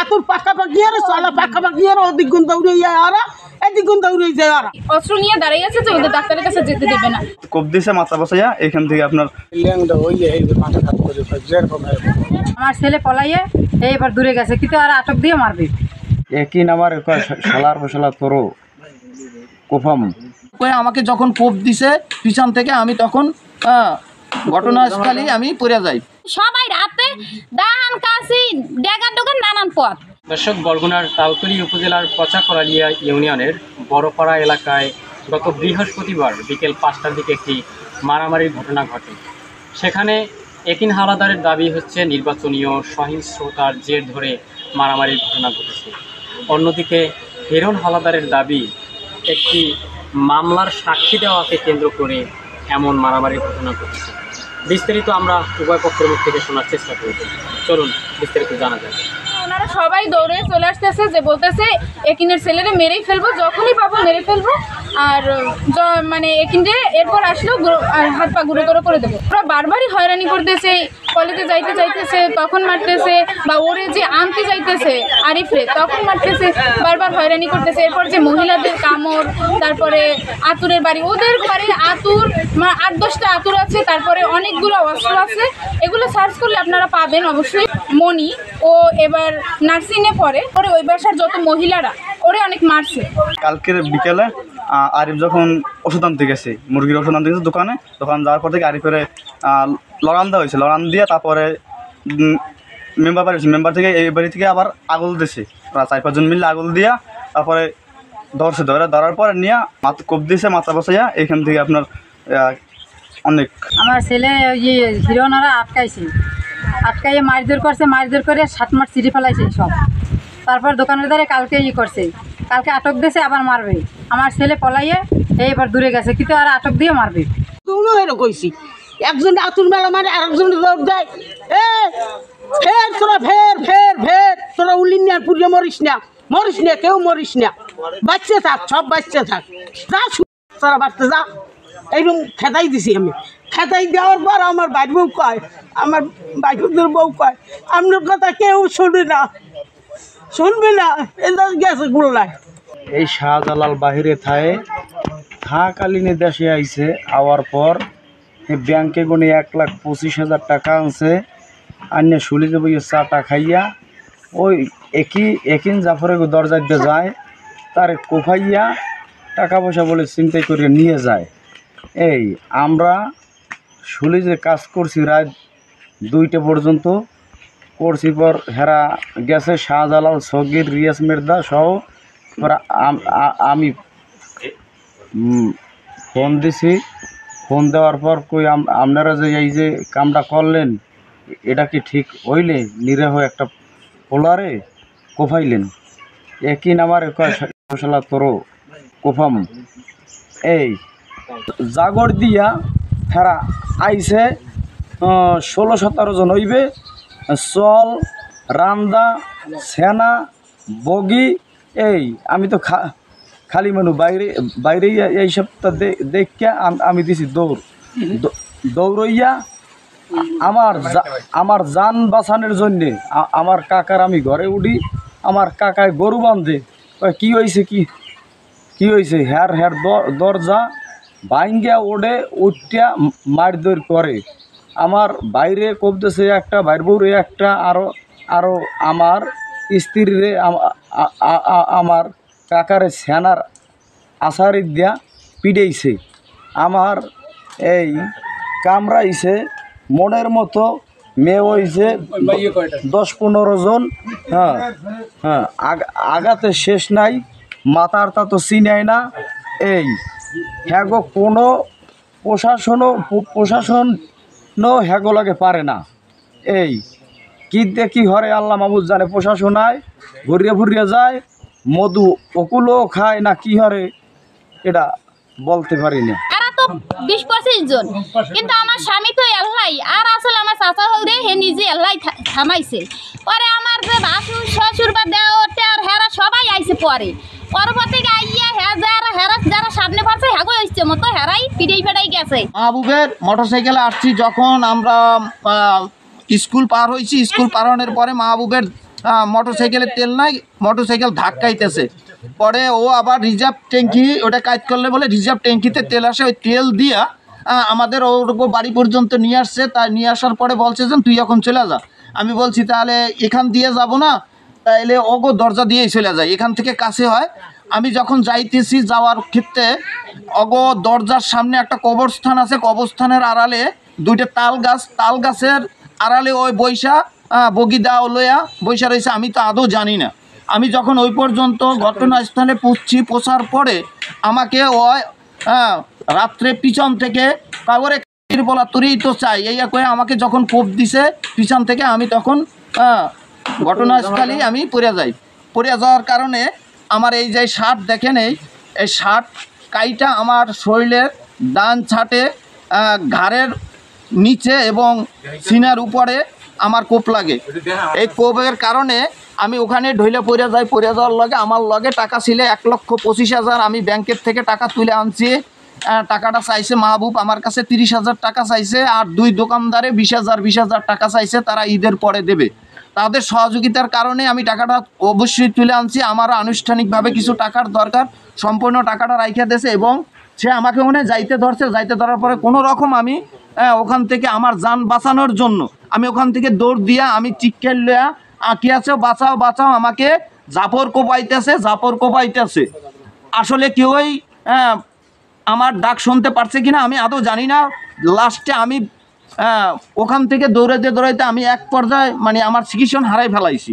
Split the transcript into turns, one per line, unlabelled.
আতুর পাকাপাকি আর চলা পাকাপাকি আর ওদিক গুণ দৌড়ে যায় ওরা, এদিক গুণ দৌড়ে যায় ওরা।
অস্ত্র নিয়ে দাঁড়িয়ে আছে যে ওদের ডাক্তারের কাছে যেতে দেবে না।
কোপ দিছে মাথা বসাইয়া এখান থেকে আপনার
আমার ছেলে পলাইয়ে এইবার দূরে গেছে, কিন্তু আর আটক দিয়ে মারবে।
একই নামার শালার ফসলা তোরো কোফাম
আমাকে যখন কোপ দিছে পিছন থেকে, আমি তখন ঘটনাস্থলে আমি পড়ে যাই।
সবাই রাতে দাহান কাশি ডেগার ডোগার নানান পথ।
দর্শক, বরগুনার তালতলী উপজেলার পচাকরালিয়া ইউনিয়নের বড়পাড়া এলাকায় গত বৃহস্পতিবার বিকেল 5টার দিকে একটি মারামারির ঘটনা ঘটে। সেখানে একিন হাওলাদারের দাবি হচ্ছে নির্বাচনীয় সহিংসতার জের ধরে মারামারির ঘটনা ঘটেছে। অন্যদিকে হিরণ হাওলাদারের দাবি একটি মামলার সাক্ষী দেওয়াকে কেন্দ্র করে এমন মারামারির ঘটনা ঘটেছে। বিস্তারিত আমরা উভয় পক্ষের মুখ থেকে শোনার চেষ্টা করব। চলুন বিস্তারিত জানা যায়।
ওনারা সবাই দৌড়ে চলে আসতেছে, যে বলতেছে একিনের ছেলেরে মেরেই ফেলবো, যখনই পাবো মেরে ফেলবো, আর মানে একিনরে এরপর আসলেও হাত পা গুঁড়ো করে দেবো। ওরা বারবারই হয়রানি করতেছে, কলেজে যাইতে চাইতেছে তখন মারতেছে, বা ওরে যে আনতে যাইতেছে আরিফরে তখন মারতেছে, বারবার হয়রানি করতেছে। এরপর যে মহিলাদের কামড়, তারপরে আতুরের বাড়ি, ওদের ঘরে আতুর 8-10টা আতুর আছে, তারপরে অনেকগুলো অস্ত্র আছে। এগুলো সার্চ করলে আপনারা পাবেন অবশ্যই। মনি ও এবার নার্সিংয়ে পড়ে, ওরে ওই বাসার যত মহিলারা ওরে অনেক মারছে।
কালকের বিকেলে আরিফ যখন ওষুধ আনতে গেছে, মুরগির ওষুধ আনতে গেছে দোকান যাওয়ার পর থেকে আরিফের লড়ান দেওয়া হয়েছে। লড়ান দিয়ে তারপরে মেম্বার বাড়ি হয়েছে, মেম্বার থেকে এই বাড়ি থেকে আবার আগল দিয়েছে, 4-5 জন মিলে আগল দিয়া তারপরে ধরার পরে নিয়ে কোপ দিয়েছে মাথা বসাইয়া। এখান থেকে আপনার অনেক
আমার ছেলে ওই হিরোনারা আটকাইয়ে মারধর করছে, মারধর করে 7 মাস চিঠি ফেলাইছে সব। তারপর দোকানের দ্বারে কালকে করছে, কালকে আটক দিয়েছে, আবার মারবে। আমার ছেলে পলাইয়ে এইবার দূরে গেছে, কিন্তু আর আটক দিয়ে মারবে।
তুমিও এরকম কইছি, একজন আতুর মেলা মানে আরেকজন দৌড় দেয়, ফের তোরা ফের তোরা উলিন আর পুড়িয়ে মরিস না, কেউ মরিস না, বাচ্চা থাক, সব বাচ্চা থাক, যা তোরা বাড়তে যা। এইরকম খেতাই দিছি আমি। খেতাই দেওয়ার পর আমার বাড়ি বউ কয়, আমার বাইকুদের বউ কয়, আপনার কথা কেউ শুনবে না, এটা গেছে গুল্লায়।
এই শাহজালাল বাহিরে থাকালীনে দেশে আইছে, আওয়ার পর ব্যাংকে গুনে 1,25,000 টাকা আনছে, আন্য শুলিতে বইয়ে চাটা খাইয়া ওই একিন জাফরের দরজা দিয়ে যায়, তার কোফাইয়া টাকা পয়সা বলে চিন্তাই করে নিয়ে যায়। এই আমরা শুলি যে কাজ করছি রাত 2টা পর্যন্ত করছি, পর হেরা গেছে শাহজালাল, সগির, রিয়াজ মির্জা সহ। আমি ফোন দিছি, ফোন দেওয়ার পর কই আপনারা যে এই যে কামটা করলেন এটা কি ঠিক হইলে? নিরীহ একটা পোলারে কোফাইলেন, একই নামার ফসলা তোরো কোফাম। এই জাগর দিয়া হেরা আইছে 16-17 জন হইবে, চল, রান্দা, সেনা, বগি। এই আমি তো খালি মানুষ, বাইরে এই সপ্তাহ দেখিয়া আমি দিছি দৌড়ইয়া আমার জান বাঁচানোর জন্যে। আমার কাকার আমি ঘরে উঠি, আমার কাকায় গরু বাঁধে, কি হয়েছে কি হয়েছে, হ্যার দরজা ভাঙ্গিয়া ওড়ে উঠিয়া মারধর করে। আমার বাইরে কবতেছে একটা, বাইর বউরে একটা, আরও আমার স্ত্রীরে, আমার কাকারে সেনার আশারি দিয়া পিড়েইছে। আমার এই কামড়াইছে মনের মতো, মেয়ে হয়েছে 10-15 জন। হ্যাঁ আগাতে শেষ নাই, মাথারটা তো চিনায় না। এই হ্যাগো কোনো প্রশাসনও হ্যাগো লাগে পারে না। এই কি হরে আল্লাহ মাহবুব জানে, প্রশাসনায় ঘুরিয়ে যায়, মধু অকুলও খায় না, কি হরে এটা বলতে পারি না।
এরা তো 20-25 জন, কিন্তু আমার স্বামী তো এল্লাই, আর আসলে আমার চাচা হলে হে নিজে এল্লাই থামাইছে। পরে আমার যে ভাসুর শ্বশুর বা দেওয়াতে আর হেরা সবাই আইছে, পরবর্তী আইয়া যারা সামনে পারছে হ্যাগো আসছে মতো হেরাই ফেড়াই গেছে।
মাহবুবের মোটরসাইকেলে আসছি, যখন আমরা স্কুল পার হয়েছি, স্কুল পার হওয়ার পরে মাহবুবের মোটরসাইকেলের তেল নাই, মোটরসাইকেল ধাক্কাইতেছে। পরে ও আবার রিজার্ভ ট্যাঙ্কি ওটা কাজ করলে বলে রিজার্ভ ট্যাঙ্কিতে তেল আসে, ওই তেল দিয়া আমাদের ওর বাড়ি পর্যন্ত নিয়ে আসছে। তাই নিয়ে আসার পরে বলছে যে তুই এখন চলে যা। আমি বলছি তাহলে এখান দিয়ে যাব না, তাইলে ওগো দরজা দিয়েই চলে যায়, এখান থেকে কাছে হয়। আমি যখন যাইতেছি যাওয়ার ক্ষেত্রে অগো দরজার সামনে একটা কবরস্থান আছে, কবরস্থানের আড়ালে দুইটা তাল গাছের আড়ালে ওই বৈশা বগি দাও লইয়া বৈশা রয়েছে। আমি তো আদৌ জানি না। আমি যখন ওই পর্যন্ত ঘটনাস্থলে পৌঁছার পরে আমাকে ওই রাত্রে পিছন থেকে কাগরে বলা তোরই তো চাই এই কয়ে আমাকে যখন কোপ দিছে পিছন থেকে, আমি তখন ঘটনাস্থলে আমি পড়ে যাই। পড়ে যাওয়ার কারণে আমার এই যে শার্ট দেখেন, এই শার্ট কাইটা আমার শরীরের ডান ছাটে ঘাড়ের নিচে এবং সিনার উপরে আমার কোপ লাগে। এই কোপের কারণে আমি ওখানে ঢইলে পড়ে যাই। পড়ে যাওয়ার লগে আমার লগে টাকা ছিল 1,25,000। আমি ব্যাংকের থেকে টাকা তুলে আনছি। টাকাটা চাইছে মাহবুব আমার কাছে 30,000 টাকা চাইছে, আর 2 দোকানদারে 20,000 টাকা চাইছে, তারা ঈদের পরে দেবে। তাদের সহযোগিতার কারণে আমি টাকাটা অবশ্যই তুলে আনছি। আমার আনুষ্ঠানিকভাবে কিছু টাকার দরকার, সম্পূর্ণ টাকাটা রাইখা দিয়েছে এবং সে আমাকে মনে যাইতে ধরছে। যাইতে ধরার পরে কোনো রকম আমি ওখান থেকে আমার যান বাঁচানোর জন্য আমি ওখান থেকে দৌড় দিয়া আমি চিৎকার লইয়া কি আছে বাঁচাও বাঁচাও, আমাকে জাফর কোপাইতেছে। আসলে কেউই আমার ডাক শুনতে পারছে কিনা আমি আদৌ জানি না। লাস্টে আমি ওখান থেকে দৌড়াইতে আমি এক পর্যায়ে মানে আমার চিকিৎসা হারাই ফেলাইছি।